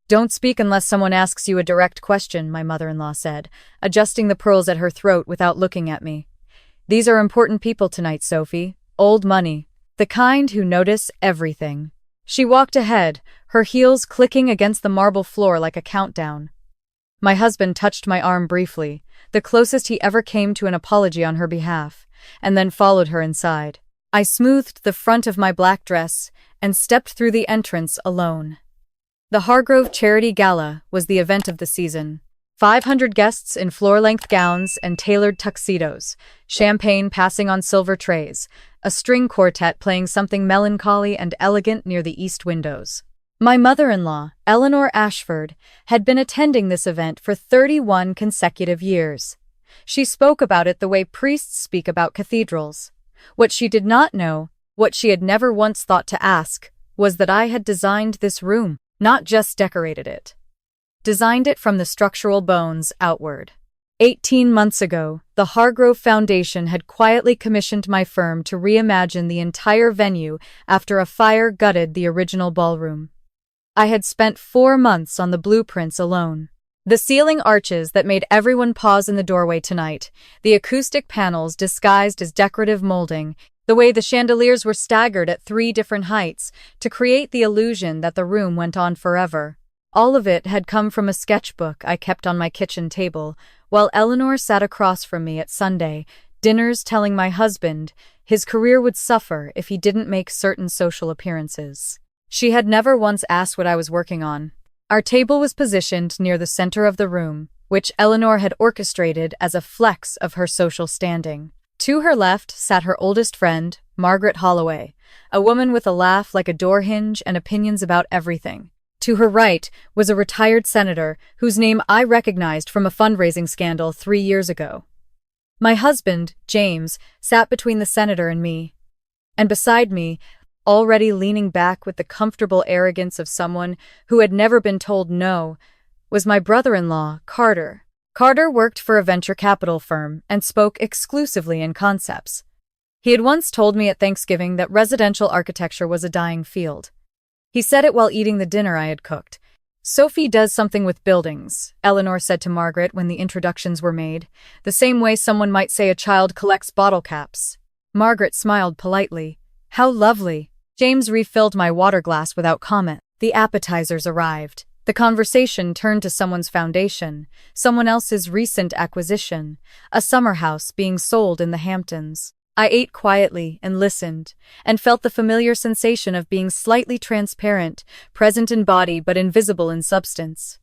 Don't speak unless someone asks you a direct question, my mother-in-law said, adjusting the pearls at her throat without looking at me. These are important people tonight, Sophie. Old money. The kind who notice everything. She walked ahead, her heels clicking against the marble floor like a countdown. My husband touched my arm briefly, the closest he ever came to an apology on her behalf, and then followed her inside. I smoothed the front of my black dress and stepped through the entrance alone. The Hargrove Charity Gala was the event of the season. 500 guests in floor-length gowns and tailored tuxedos, champagne passing on silver trays, a string quartet playing something melancholy and elegant near the east windows. My mother-in-law, Eleanor Ashford, had been attending this event for 31 consecutive years. She spoke about it the way priests speak about cathedrals. What she did not know, what she had never once thought to ask, was that I had designed this room, not just decorated it. Designed it from the structural bones outward. 18 months ago, the Hargrove Foundation had quietly commissioned my firm to reimagine the entire venue after a fire gutted the original ballroom. I had spent 4 months on the blueprints alone. The ceiling arches that made everyone pause in the doorway tonight, the acoustic panels disguised as decorative molding, the way the chandeliers were staggered at 3 different heights to create the illusion that the room went on forever. All of it had come from a sketchbook I kept on my kitchen table, while Eleanor sat across from me at Sunday dinners telling my husband his career would suffer if he didn't make certain social appearances. She had never once asked what I was working on. Our table was positioned near the center of the room, which Eleanor had orchestrated as a flex of her social standing. To her left sat her oldest friend, Margaret Holloway, a woman with a laugh like a door hinge and opinions about everything. To her right was a retired senator whose name I recognized from a fundraising scandal 3 years ago. My husband, James, sat between the senator and me. And beside me, already leaning back with the comfortable arrogance of someone who had never been told no, was my brother-in-law, Carter. Carter worked for a venture capital firm and spoke exclusively in concepts. He had once told me at Thanksgiving that residential architecture was a dying field. He said it while eating the dinner I had cooked. Sophie does something with buildings, Eleanor said to Margaret when the introductions were made, the same way someone might say a child collects bottle caps. Margaret smiled politely. How lovely. James refilled my water glass without comment. The appetizers arrived. The conversation turned to someone's foundation, someone else's recent acquisition, a summer house being sold in the Hamptons. I ate quietly and listened, and felt the familiar sensation of being slightly transparent, present in body but invisible in substance.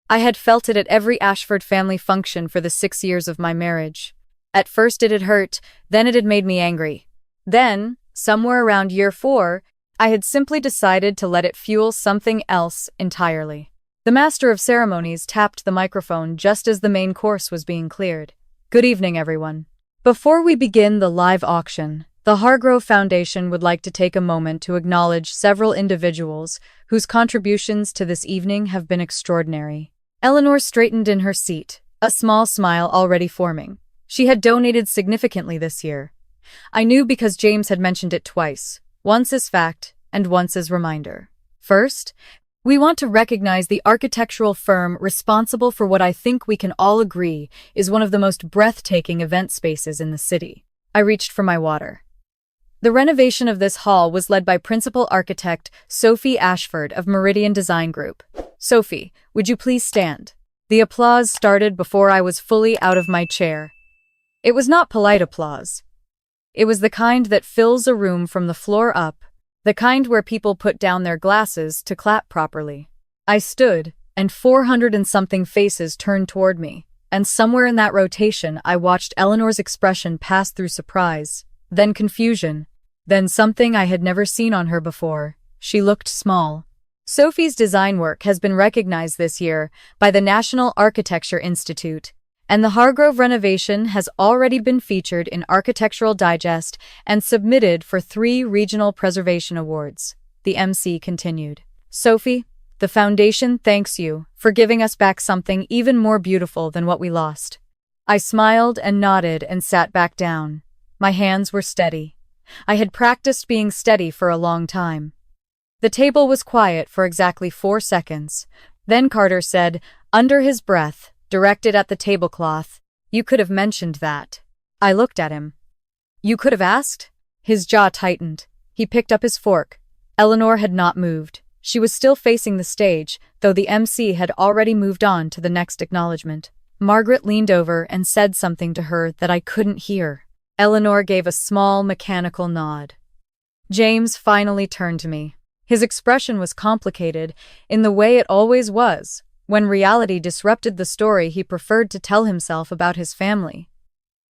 I had felt it at every Ashford family function for the 6 years of my marriage. At first it had hurt, then it had made me angry. Then, somewhere around year 4, I had simply decided to let it fuel something else entirely. The master of ceremonies tapped the microphone just as the main course was being cleared. Good evening, everyone. Before we begin the live auction, the Hargrove Foundation would like to take a moment to acknowledge several individuals whose contributions to this evening have been extraordinary. Eleanor straightened in her seat, a small smile already forming. She had donated significantly this year. I knew because James had mentioned it twice, once as fact and once as reminder. First, we want to recognize the architectural firm responsible for what I think we can all agree is one of the most breathtaking event spaces in the city. I reached for my water. The renovation of this hall was led by principal architect Sophie Ashford of Meridian Design Group. Sophie, would you please stand? The applause started before I was fully out of my chair. It was not polite applause. It was the kind that fills a room from the floor up, the kind where people put down their glasses to clap properly. I stood, and 400 and something faces turned toward me, and somewhere in that rotation I watched Eleanor's expression pass through surprise, then confusion, then something I had never seen on her before. She looked small. Sophie's design work has been recognized this year by the National Architecture Institute, and the Hargrove renovation has already been featured in Architectural Digest and submitted for 3 regional preservation awards. The MC continued. Sophie, the foundation thanks you for giving us back something even more beautiful than what we lost. I smiled and nodded and sat back down. My hands were steady. I had practiced being steady for a long time. The table was quiet for exactly 4 seconds. Then Carter said, under his breath, directed at the tablecloth, "You could have mentioned that." I looked at him. "You could have asked?" His jaw tightened. He picked up his fork. Eleanor had not moved. She was still facing the stage, though the MC had already moved on to the next acknowledgement. Margaret leaned over and said something to her that I couldn't hear. Eleanor gave a small, mechanical nod. James finally turned to me. His expression was complicated, in the way it always was. When reality disrupted the story he preferred to tell himself about his family.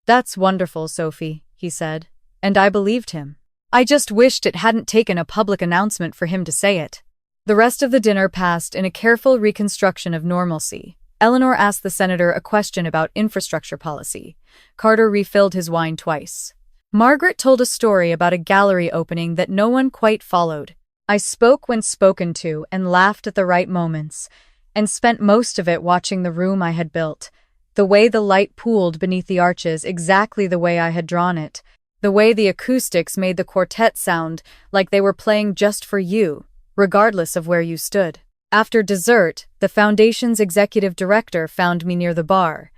"That's wonderful, Sophie," he said, and I believed him. I just wished it hadn't taken a public announcement for him to say it. The rest of the dinner passed in a careful reconstruction of normalcy. Eleanor asked the senator a question about infrastructure policy. Carter refilled his wine twice. Margaret told a story about a gallery opening that no one quite followed. I spoke when spoken to and laughed at the right moments, and spent most of it watching the room I had built. The way the light pooled beneath the arches exactly the way I had drawn it. The way the acoustics made the quartet sound like they were playing just for you, regardless of where you stood. After dessert, the foundation's executive director found me near the bar.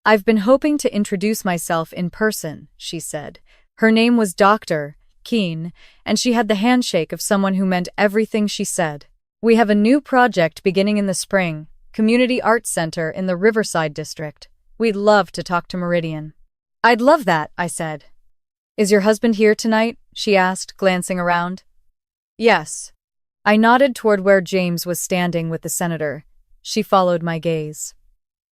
"I've been hoping to introduce myself in person," she said. Her name was Dr. Keene, and she had the handshake of someone who meant everything she said. "We have a new project beginning in the spring, Community Arts Center in the Riverside District. We'd love to talk to Meridian." "I'd love that," I said. "Is your husband here tonight?" she asked, glancing around. "Yes." I nodded toward where James was standing with the senator. She followed my gaze.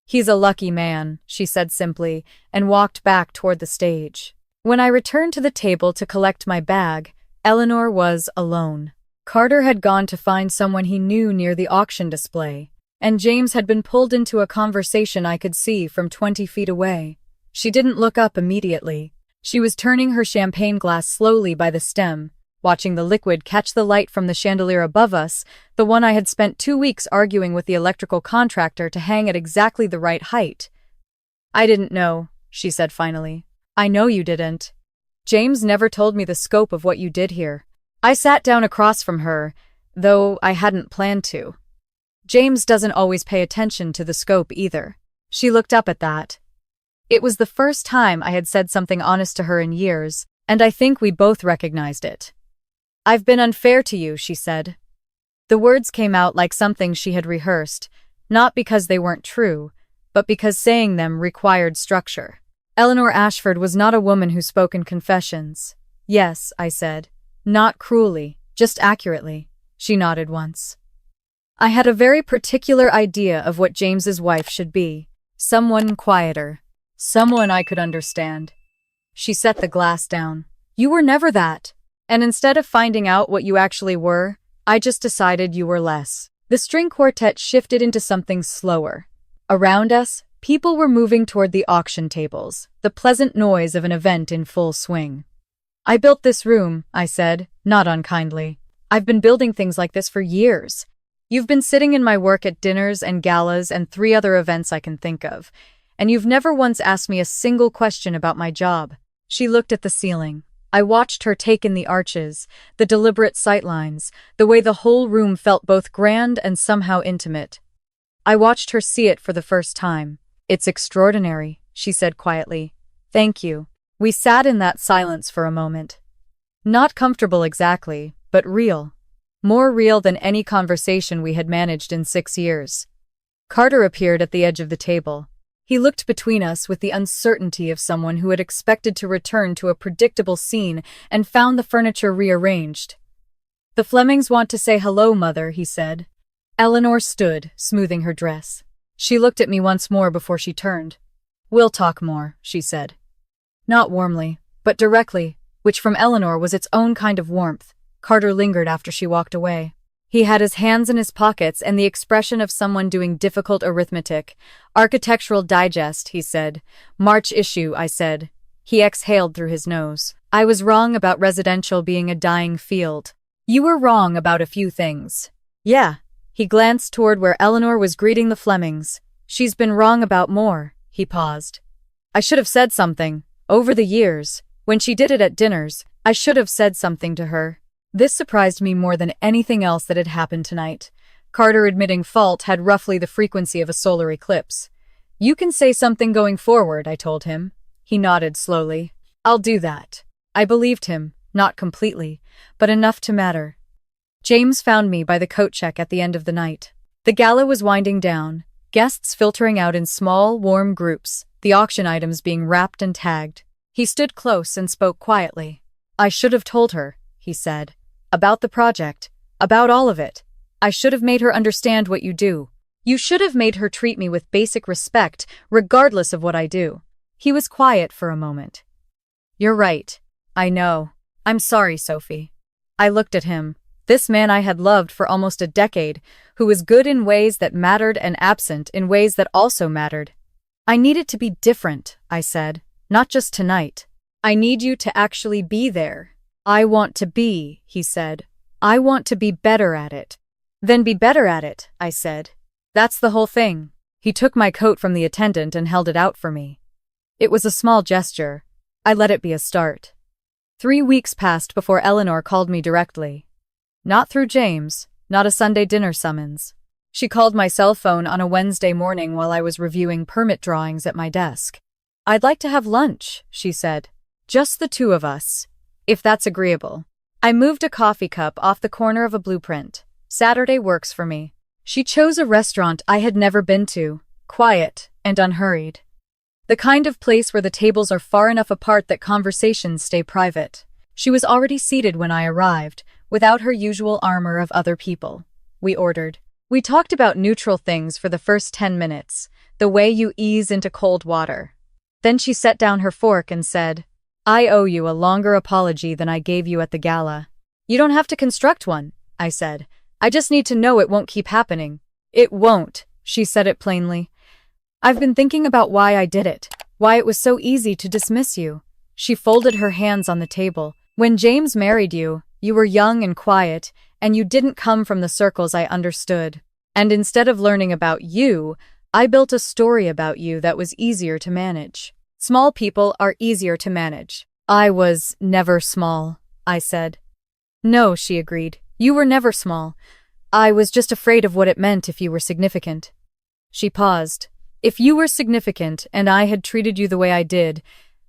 "He's a lucky man," she said simply, and walked back toward the stage. When I returned to the table to collect my bag, Eleanor was alone. Carter had gone to find someone he knew near the auction display, and James had been pulled into a conversation I could see from 20 feet away. She didn't look up immediately. She was turning her champagne glass slowly by the stem, watching the liquid catch the light from the chandelier above us, the one I had spent 2 weeks arguing with the electrical contractor to hang at exactly the right height. "I didn't know," she said finally. "I know you didn't. James never told me the scope of what you did here." I sat down across from her, though I hadn't planned to. "James doesn't always pay attention to the scope either." She looked up at that. It was the first time I had said something honest to her in years, and I think we both recognized it. "I've been unfair to you," she said. The words came out like something she had rehearsed, not because they weren't true, but because saying them required structure. Eleanor Ashford was not a woman who spoke in confessions. "Yes," I said. "Not cruelly, just accurately." She nodded once. "I had a very particular idea of what James's wife should be. Someone quieter. Someone I could understand." She set the glass down. "You were never that. And instead of finding out what you actually were, I just decided you were less." The string quartet shifted into something slower. Around us, people were moving toward the auction tables, the pleasant noise of an event in full swing. "I built this room," I said, not unkindly. "I've been building things like this for years. You've been sitting in my work at dinners and galas and 3 other events I can think of, and you've never once asked me a single question about my job." She looked at the ceiling. I watched her take in the arches, the deliberate sightlines, the way the whole room felt both grand and somehow intimate. I watched her see it for the first time. "It's extraordinary," she said quietly. "Thank you." We sat in that silence for a moment. Not comfortable exactly, but real. More real than any conversation we had managed in 6 years. Carter appeared at the edge of the table. He looked between us with the uncertainty of someone who had expected to return to a predictable scene and found the furniture rearranged. "The Flemings want to say hello, Mother," he said. Eleanor stood, smoothing her dress. She looked at me once more before she turned. "We'll talk more," she said. Not warmly, but directly, which from Eleanor was its own kind of warmth. Carter lingered after she walked away. He had his hands in his pockets and the expression of someone doing difficult arithmetic. "Architectural Digest," he said. "March issue," I said. He exhaled through his nose. "I was wrong about residential being a dying field." "You were wrong about a few things." "Yeah." He glanced toward where Eleanor was greeting the Flemings. "She's been wrong about more." He paused. "I should have said something. Over the years, when she did it at dinners, I should have said something to her." This surprised me more than anything else that had happened tonight. Carter admitting fault had roughly the frequency of a solar eclipse. You can say something going forward, I told him. He nodded slowly. I'll do that. I believed him, not completely, but enough to matter. James found me by the coat check at the end of the night. The gala was winding down, guests filtering out in small, warm groups, the auction items being wrapped and tagged. He stood close and spoke quietly. I should have told her, he said. About the project. About all of it. I should have made her understand what you do. You should have made her treat me with basic respect, regardless of what I do. He was quiet for a moment. You're right. I know. I'm sorry, Sophie. I looked at him. This man I had loved for almost a decade, who was good in ways that mattered and absent in ways that also mattered. I needed to be different, I said. Not just tonight. I need you to actually be there. I want to be, he said. I want to be better at it. Then be better at it, I said. That's the whole thing. He took my coat from the attendant and held it out for me. It was a small gesture. I let it be a start. 3 weeks passed before Eleanor called me directly. Not through James, not a Sunday dinner summons. She called my cell phone on a Wednesday morning while I was reviewing permit drawings at my desk. I'd like to have lunch, she said. Just the two of us, if that's agreeable. I moved a coffee cup off the corner of a blueprint. Saturday works for me. She chose a restaurant I had never been to, quiet and unhurried. The kind of place where the tables are far enough apart that conversations stay private. She was already seated when I arrived, without her usual armor of other people. We ordered. We talked about neutral things for the first 10 minutes, the way you ease into cold water. Then she set down her fork and said, I owe you a longer apology than I gave you at the gala. You don't have to construct one, I said. I just need to know it won't keep happening. It won't, she said it plainly. I've been thinking about why I did it, why it was so easy to dismiss you. She folded her hands on the table. When James married you, you were young and quiet, and you didn't come from the circles I understood. And instead of learning about you, I built a story about you that was easier to manage. Small people are easier to manage. I was never small, I said. No, she agreed. You were never small. I was just afraid of what it meant if you were significant. She paused. If you were significant and I had treated you the way I did,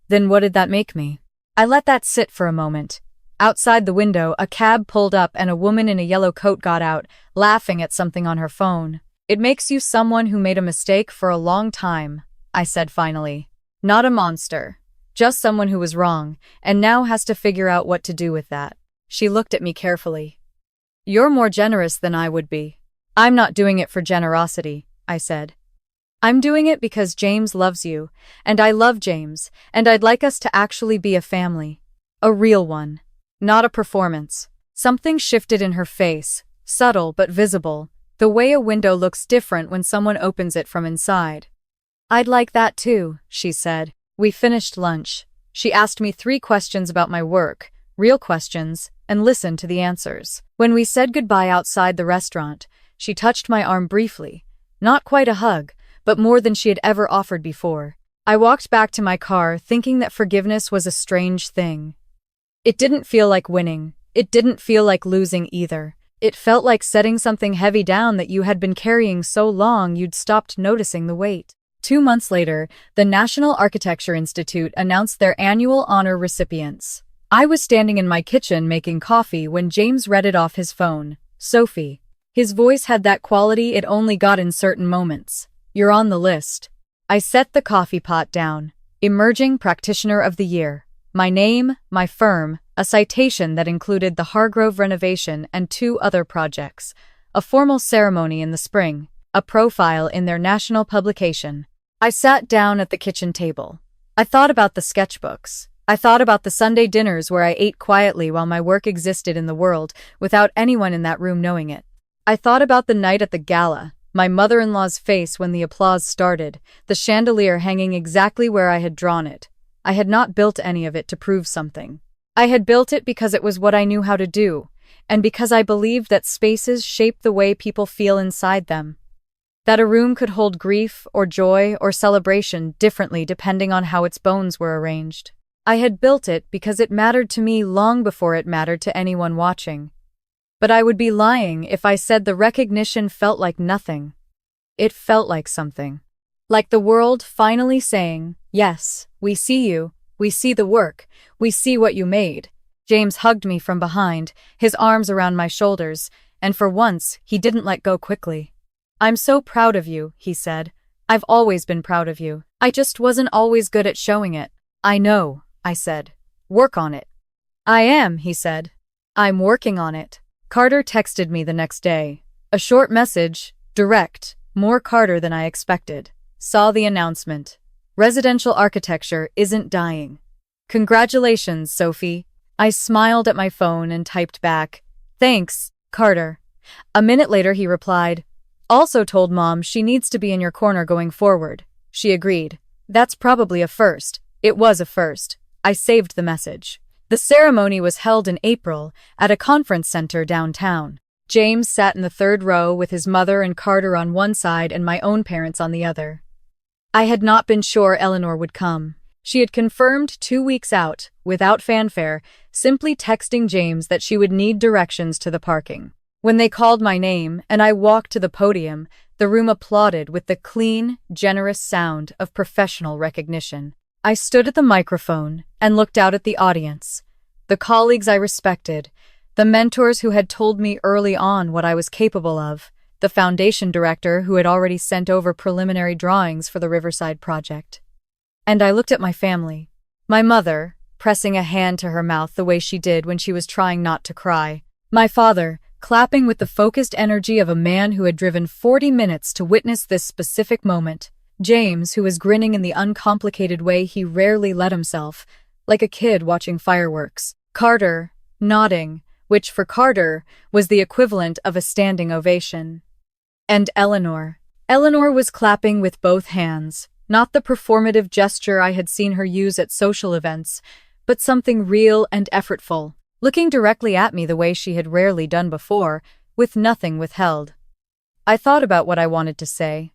then what did that make me? I let that sit for a moment. Outside the window, a cab pulled up and a woman in a yellow coat got out, laughing at something on her phone. It makes you someone who made a mistake for a long time, I said finally. Not a monster. Just someone who was wrong, and now has to figure out what to do with that. She looked at me carefully. You're more generous than I would be. I'm not doing it for generosity, I said. I'm doing it because James loves you, and I love James, and I'd like us to actually be a family. A real one. Not a performance. Something shifted in her face, subtle but visible, the way a window looks different when someone opens it from inside. I'd like that too, she said. We finished lunch. She asked me 3 questions about my work, real questions, and listened to the answers. When we said goodbye outside the restaurant, she touched my arm briefly. Not quite a hug, but more than she had ever offered before. I walked back to my car thinking that forgiveness was a strange thing. It didn't feel like winning. It didn't feel like losing either. It felt like setting something heavy down that you had been carrying so long you'd stopped noticing the weight. 2 months later, the National Architecture Institute announced their annual honor recipients. I was standing in my kitchen making coffee when James read it off his phone. Sophie. His voice had that quality it only got in certain moments. You're on the list. I set the coffee pot down. Emerging Practitioner of the Year. My name, my firm, a citation that included the Hargrove renovation and 2 other projects, a formal ceremony in the spring, a profile in their national publication. I sat down at the kitchen table. I thought about the sketchbooks. I thought about the Sunday dinners where I ate quietly while my work existed in the world without anyone in that room knowing it. I thought about the night at the gala, my mother-in-law's face when the applause started, the chandelier hanging exactly where I had drawn it. I had not built any of it to prove something. I had built it because it was what I knew how to do, and because I believed that spaces shape the way people feel inside them. That a room could hold grief or joy or celebration differently depending on how its bones were arranged. I had built it because it mattered to me long before it mattered to anyone watching. But I would be lying if I said the recognition felt like nothing. It felt like something. Like the world finally saying, "Yes, we see you, we see the work, we see what you made." James hugged me from behind, his arms around my shoulders, and for once, he didn't let go quickly. "I'm so proud of you," he said. "I've always been proud of you. I just wasn't always good at showing it." "I know," I said. "Work on it." "I am," he said. "I'm working on it." Carter texted me the next day. A short message, direct, more Carter than I expected. Saw the announcement. Residential architecture isn't dying. "Congratulations, Sophie." I smiled at my phone and typed back, "Thanks, Carter." A minute later he replied, "Also told Mom she needs to be in your corner going forward." She agreed. That's probably a first. It was a first. I saved the message. The ceremony was held in April at a conference center downtown. James sat in the third row with his mother and Carter on one side and my own parents on the other. I had not been sure Eleanor would come. She had confirmed 2 weeks out, without fanfare, simply texting James that she would need directions to the parking. When they called my name and I walked to the podium, the room applauded with the clean, generous sound of professional recognition. I stood at the microphone and looked out at the audience. The colleagues I respected, the mentors who had told me early on what I was capable of, the foundation director who had already sent over preliminary drawings for the Riverside project. And I looked at my family. My mother, pressing a hand to her mouth the way she did when she was trying not to cry. My father, clapping with the focused energy of a man who had driven 40 minutes to witness this specific moment. James, who was grinning in the uncomplicated way he rarely let himself, like a kid watching fireworks. Carter, nodding, which for Carter was the equivalent of a standing ovation. And Eleanor. Eleanor was clapping with both hands, not the performative gesture I had seen her use at social events, but something real and effortful, looking directly at me the way she had rarely done before, with nothing withheld. I thought about what I wanted to say.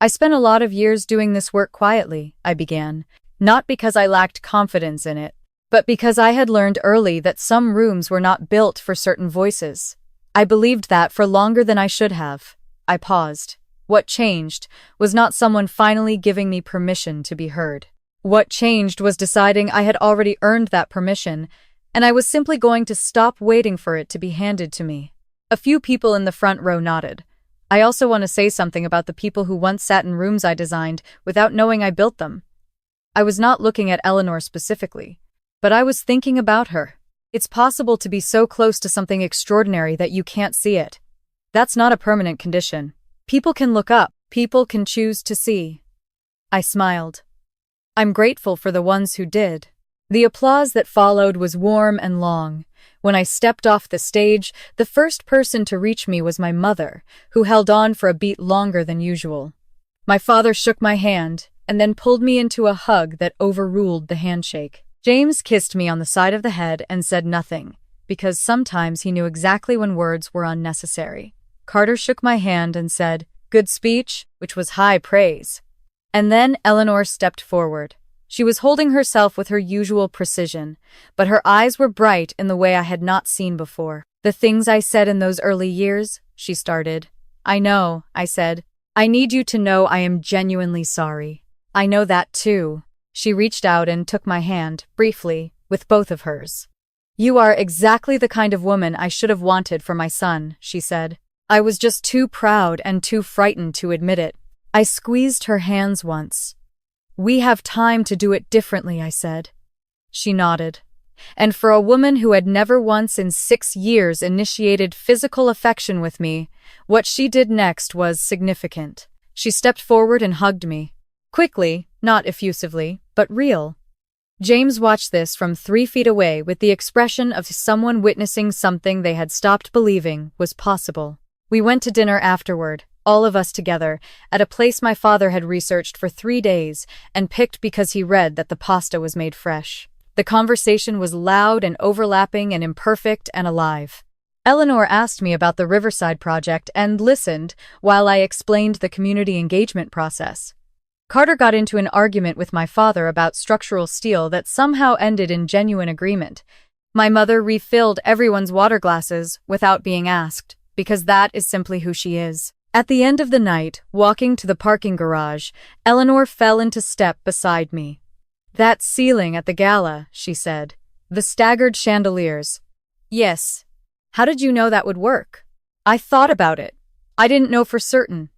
"I spent a lot of years doing this work quietly," I began, not because I lacked confidence in it, but because I had learned early that some rooms were not built for certain voices. I believed that for longer than I should have. I paused. What changed was not someone finally giving me permission to be heard. What changed was deciding I had already earned that permission, and I was simply going to stop waiting for it to be handed to me. A few people in the front row nodded. I also want to say something about the people who once sat in rooms I designed without knowing I built them. I was not looking at Eleanor specifically, but I was thinking about her. It's possible to be so close to something extraordinary that you can't see it. That's not a permanent condition. People can look up. People can choose to see. I smiled. I'm grateful for the ones who did. The applause that followed was warm and long. When I stepped off the stage, the first person to reach me was my mother, who held on for a beat longer than usual. My father shook my hand and then pulled me into a hug that overruled the handshake. James kissed me on the side of the head and said nothing, because sometimes he knew exactly when words were unnecessary. Carter shook my hand and said, "Good speech," which was high praise. And then Eleanor stepped forward. She was holding herself with her usual precision, but her eyes were bright in the way I had not seen before. "The things I said in those early years," she started. "I know," I said. "I need you to know I am genuinely sorry." "I know that too." She reached out and took my hand, briefly, with both of hers. "You are exactly the kind of woman I should have wanted for my son," she said. I was just too proud and too frightened to admit it. I squeezed her hands once. "We have time to do it differently," I said. She nodded. And for a woman who had never once in 6 years initiated physical affection with me, what she did next was significant. She stepped forward and hugged me. Quickly, not effusively, but real. James watched this from 3 feet away with the expression of someone witnessing something they had stopped believing was possible. We went to dinner afterward, all of us together, at a place my father had researched for 3 days and picked because he read that the pasta was made fresh. The conversation was loud and overlapping and imperfect and alive. Eleanor asked me about the Riverside project and listened while I explained the community engagement process. Carter got into an argument with my father about structural steel that somehow ended in genuine agreement. My mother refilled everyone's water glasses without being asked, because that is simply who she is. At the end of the night, walking to the parking garage, Eleanor fell into step beside me. "That ceiling at the Gala," she said. "The staggered chandeliers." "Yes. How did you know that would work?" "I thought about it. I didn't know for certain.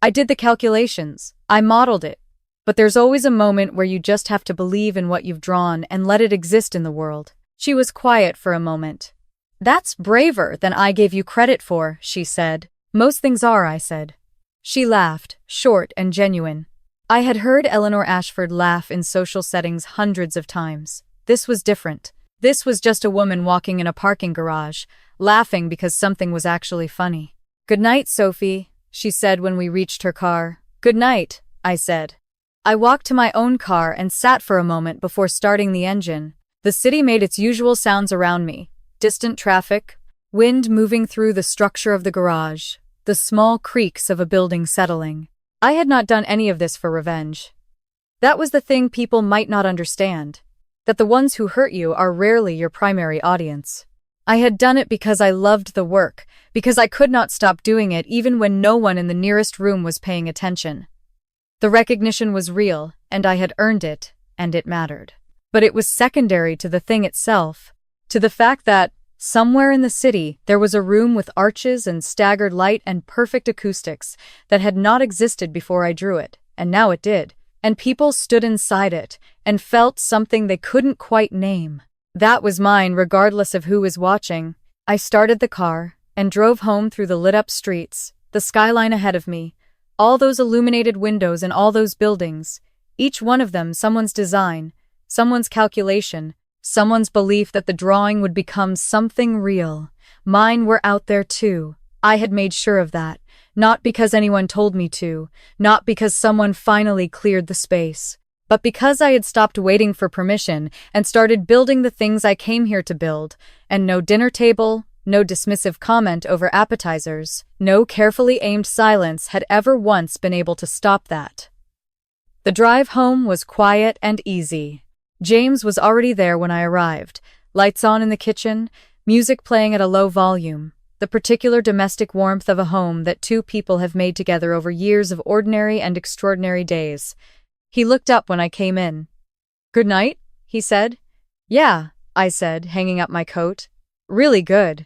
I did the calculations. I modeled it. But there's always a moment where you just have to believe in what you've drawn and let it exist in the world." She was quiet for a moment. "That's braver than I gave you credit for," she said. "Most things are," I said. She laughed, short and genuine. I had heard Eleanor Ashford laugh in social settings hundreds of times. This was different. This was just a woman walking in a parking garage, laughing because something was actually funny. "Good night, Sophie," she said when we reached her car. "Good night," I said. I walked to my own car and sat for a moment before starting the engine. The city made its usual sounds around me. Distant traffic, wind moving through the structure of the garage, the small creaks of a building settling. I had not done any of this for revenge. That was the thing people might not understand, that the ones who hurt you are rarely your primary audience. I had done it because I loved the work, because I could not stop doing it even when no one in the nearest room was paying attention. The recognition was real, and I had earned it, and it mattered. But it was secondary to the thing itself, to the fact that, somewhere in the city, there was a room with arches and staggered light and perfect acoustics that had not existed before I drew it, and now it did. And people stood inside it and felt something they couldn't quite name. That was mine regardless of who was watching. I started the car and drove home through the lit-up streets, the skyline ahead of me, all those illuminated windows and all those buildings, each one of them someone's design, someone's calculation, someone's belief that the drawing would become something real. Mine were out there too. I had made sure of that, not because anyone told me to, not because someone finally cleared the space, but because I had stopped waiting for permission and started building the things I came here to build, and no dinner table, no dismissive comment over appetizers, no carefully aimed silence had ever once been able to stop that. The drive home was quiet and easy. James was already there when I arrived, lights on in the kitchen, music playing at a low volume, the particular domestic warmth of a home that two people have made together over years of ordinary and extraordinary days. He looked up when I came in. "Good night," he said. "Yeah," I said, hanging up my coat. "Really good."